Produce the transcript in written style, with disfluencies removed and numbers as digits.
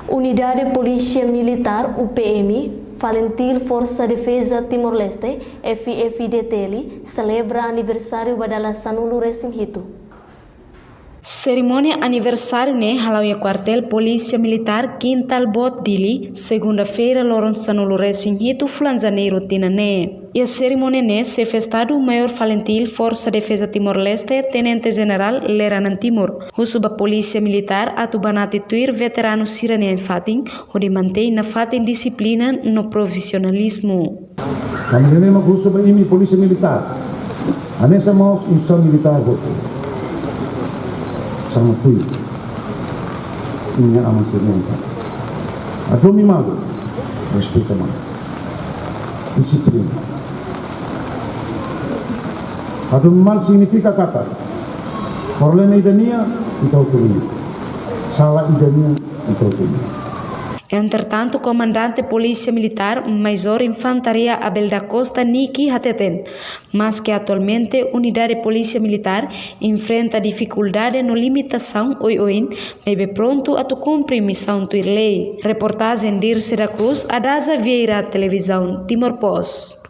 Unidade Polícia Militar, UPM, Valentil Força Defesa Timor-Leste, FFDTL, celebra aniversário badala Sanulu Resim Hitu. Cerimônia aniversário ne halau quartel Polícia Militar Quintal Bot Dili, segunda-feira loron Sanulu Resim Hitu, fulan janeiro tina ne. E a cerimônia ne se festado o maior Valentil Força Defesa Timor-Leste, Tenente General Leranan Timor. Husuba Polícia Militar atubanati tuir veterano sirane em fatin, onde mantém na fatin disciplina no profissionalismo. Kami dinema husuba ini Polícia Militar. Anessa mau insan militar hotu. Sama tui. Ini aman sirnenta. Adomi mago. Respeita mais. Disciplina. Adomi mal significa kata. Forlena idania, kita utulia. Salah idania, kita utulia. Entretanto, comandante Polícia Militar, Major Infantaria Abel da Costa Niki Hateten, mas que atualmente Unidade Polícia Militar enfrenta dificuldade no limitação oin, mas pronto a tu cumprir missão tuir lei. Reportagem Dirce da Cruz, Adaza Vieira, Televisão Timor Post.